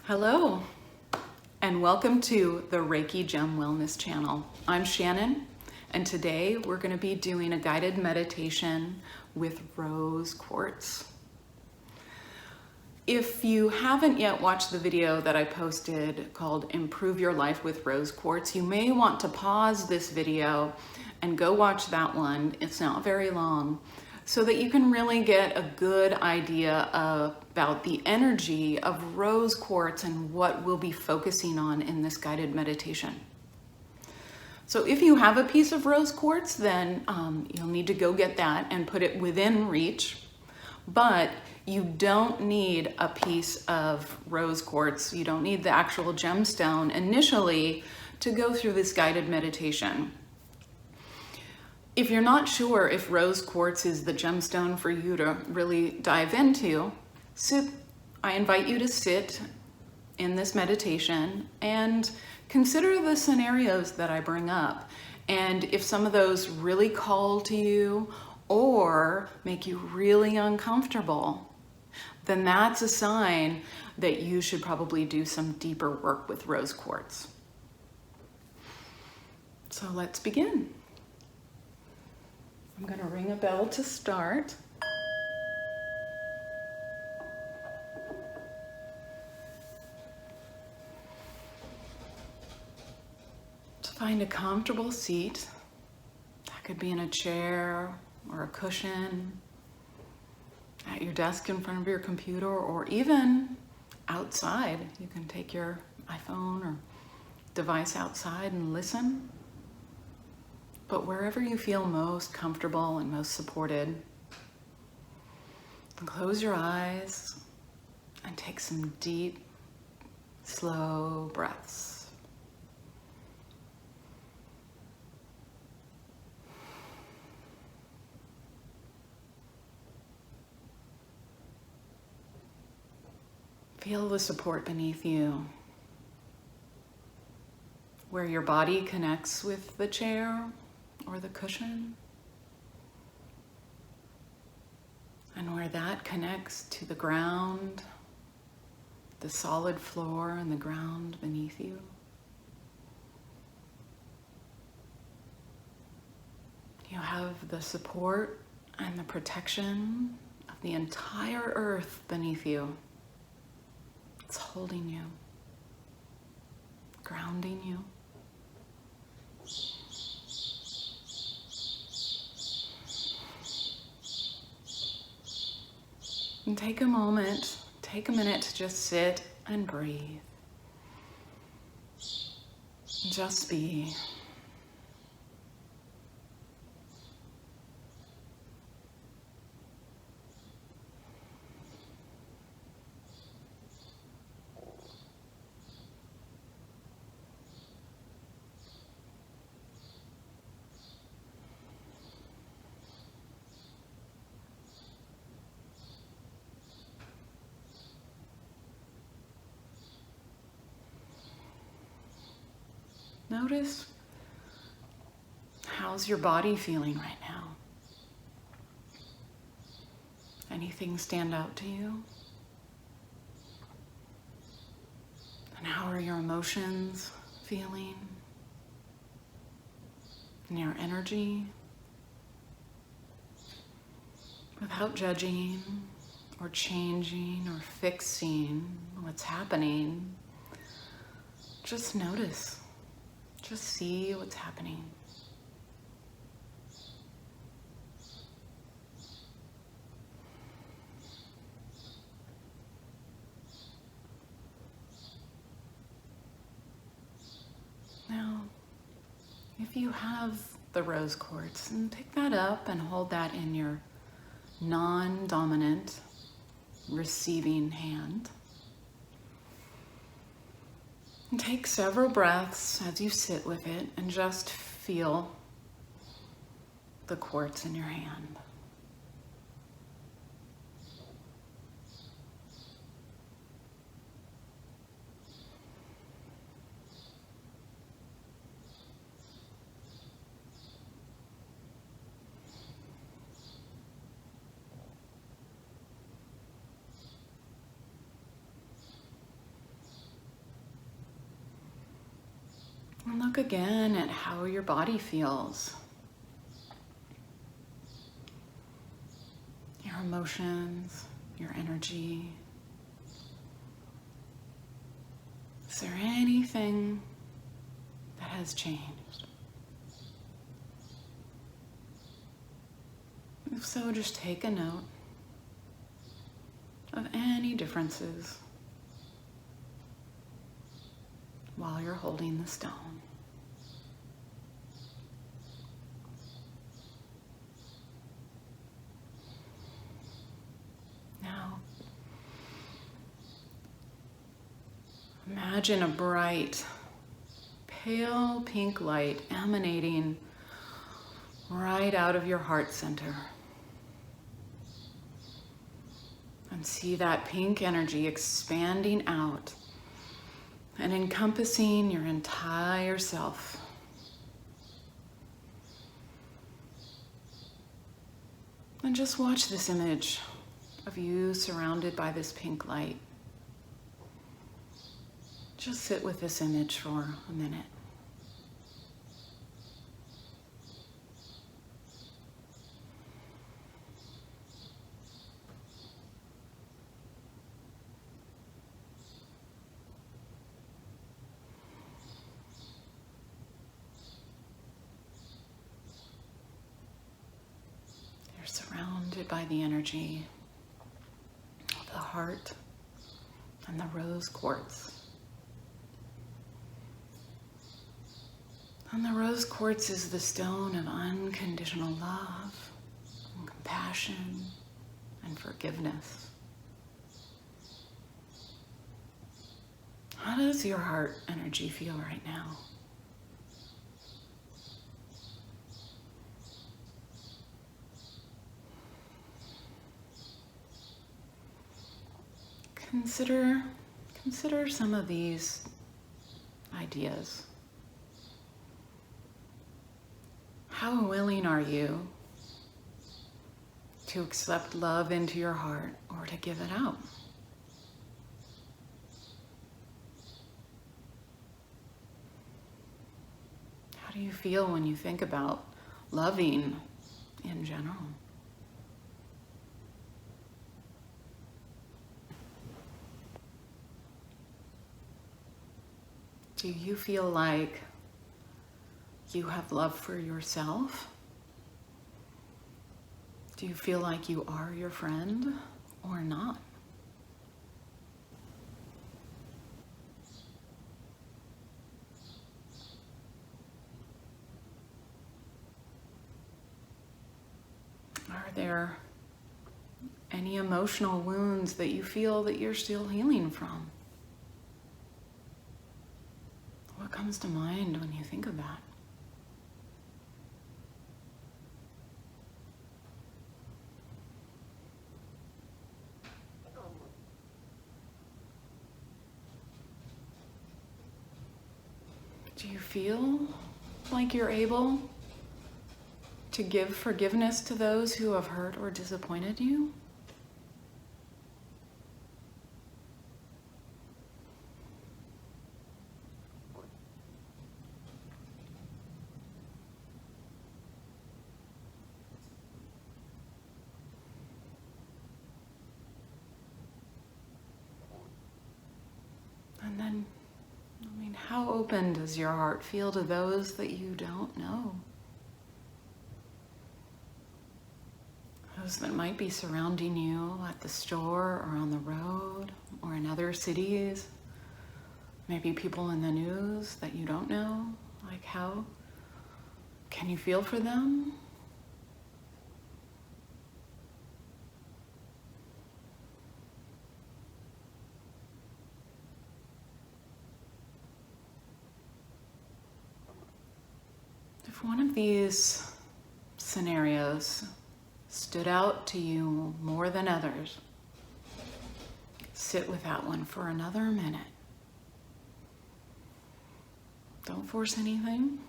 Hello, and welcome to the Reiki Gem Wellness channel. I'm Shannon, and today we're going to be doing a guided meditation with Rose Quartz. If you haven't yet watched the video that I posted called Improve Your Life with Rose Quartz, you may want to pause this video and go watch that one. It's not very long, so that you can really get a good idea about the energy of rose quartz and what we'll be focusing on in this guided meditation. So if you have a piece of rose quartz, then you'll need to go get that and put it within reach. But you don't need a piece of rose quartz. You don't need the actual gemstone initially to go through this guided meditation. If you're not sure if rose quartz is the gemstone for you to really dive into, I invite you to sit in this meditation and consider the scenarios that I bring up. And if some of those really call to you or make you really uncomfortable, then that's a sign that you should probably do some deeper work with rose quartz. So let's begin. I'm going to ring a bell to start. To find a comfortable seat. That could be in a chair or a cushion, at your desk in front of your computer, or even outside. You can take your iPhone or device outside and listen. But wherever you feel most comfortable and most supported, close your eyes and take some deep, slow breaths. Feel the support beneath you, where your body connects with the chair or the cushion, and where that connects to the ground, the solid floor and the ground beneath you. You have the support and the protection of the entire earth beneath you. It's holding you, grounding you. And take a minute to just sit and breathe. Just be. Notice, how's your body feeling right now? Anything stand out to you? And how are your emotions feeling? And your energy? Without judging or changing or fixing what's happening, just notice. Just see what's happening. Now, if you have the rose quartz, and pick that up and hold that in your non-dominant receiving hand. And take several breaths as you sit with it and just feel the quartz in your hand. Look again at how your body feels. Your emotions, your energy. Is there anything that has changed? If so, just take a note of any differences while you're holding the stone. Now, imagine a bright, pale pink light emanating right out of your heart center. And see that pink energy expanding out and encompassing your entire self. And just watch this image of you surrounded by this pink light. Just sit with this image for a minute. You're surrounded by the energy of the heart and the rose quartz. And the rose quartz is the stone of unconditional love and compassion and forgiveness. How does your heart energy feel right now? Consider some of these ideas. How willing are you to accept love into your heart or to give it out? How do you feel when you think about loving in general? Do you feel like you have love for yourself? Do you feel like you are your friend or not? Are there any emotional wounds that you feel that you're still healing from? What comes to mind when you think of that? Do you feel like you're able to give forgiveness to those who have hurt or disappointed you? And then, how open does your heart feel to those that you don't know? Those that might be surrounding you at the store or on the road or in other cities. Maybe people in the news that you don't know. Like, how can you feel for them? If one of these scenarios stood out to you more than others, sit with that one for another minute. Don't force anything.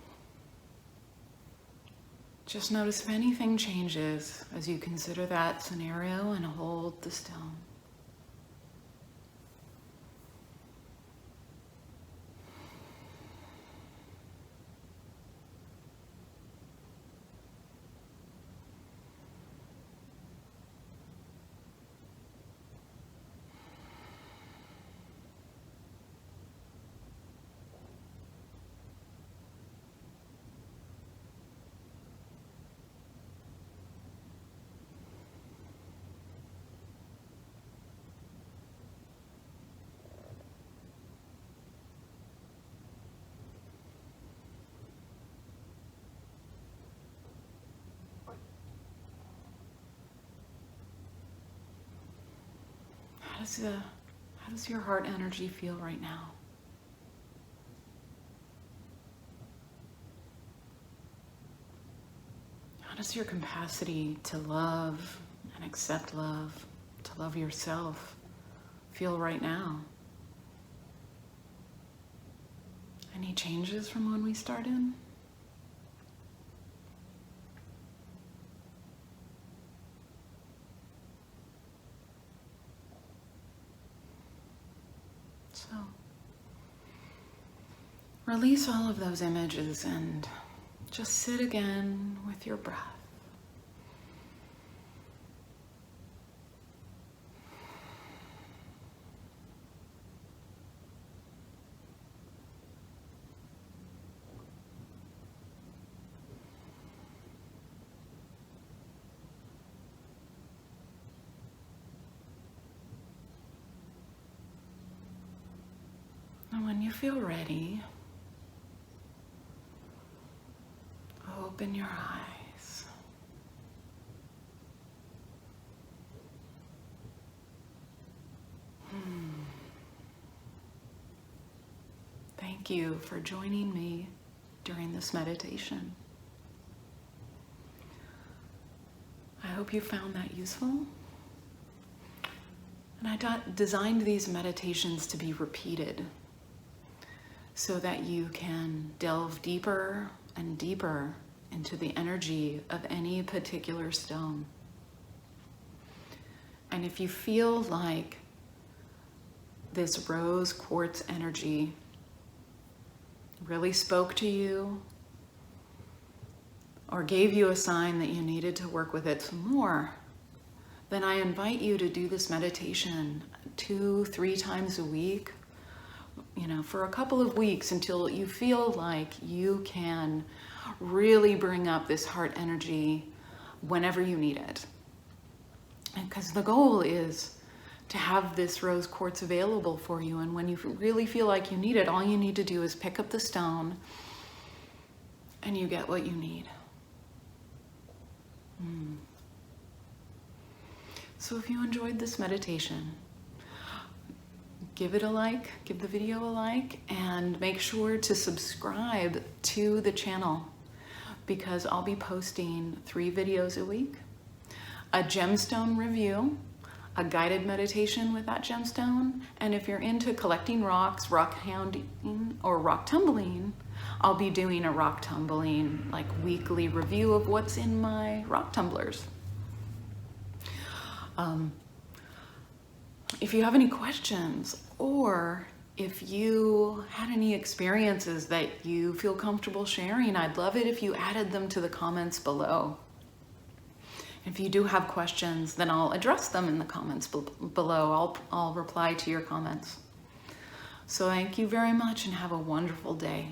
Just notice if anything changes as you consider that scenario and hold the stone. How does your heart energy feel right now? How does your capacity to love and accept love, to love yourself, feel right now? Any changes from when we started? So, release all of those images and just sit again with your breath. And when you feel ready, open your eyes. Thank you for joining me during this meditation. I hope you found that useful. And I designed these meditations to be repeated so that you can delve deeper and deeper into the energy of any particular stone. And if you feel like this rose quartz energy really spoke to you or gave you a sign that you needed to work with it some more, then I invite you to do this meditation 2-3 times a week, for a couple of weeks until you feel like you can really bring up this heart energy whenever you need it. Because the goal is to have this rose quartz available for you, and when you really feel like you need it, all you need to do is pick up the stone and you get what you need. So if you enjoyed this meditation, give it a like, give the video a like, and make sure to subscribe to the channel because I'll be posting 3 videos a week, a gemstone review, a guided meditation with that gemstone, and if you're into collecting rocks, rock hounding, or rock tumbling, I'll be doing a rock tumbling weekly review of what's in my rock tumblers. If you have any questions, or if you had any experiences that you feel comfortable sharing, I'd love it if you added them to the comments below. If you do have questions, then I'll address them in the comments below. I'll reply to your comments. So thank you very much and have a wonderful day.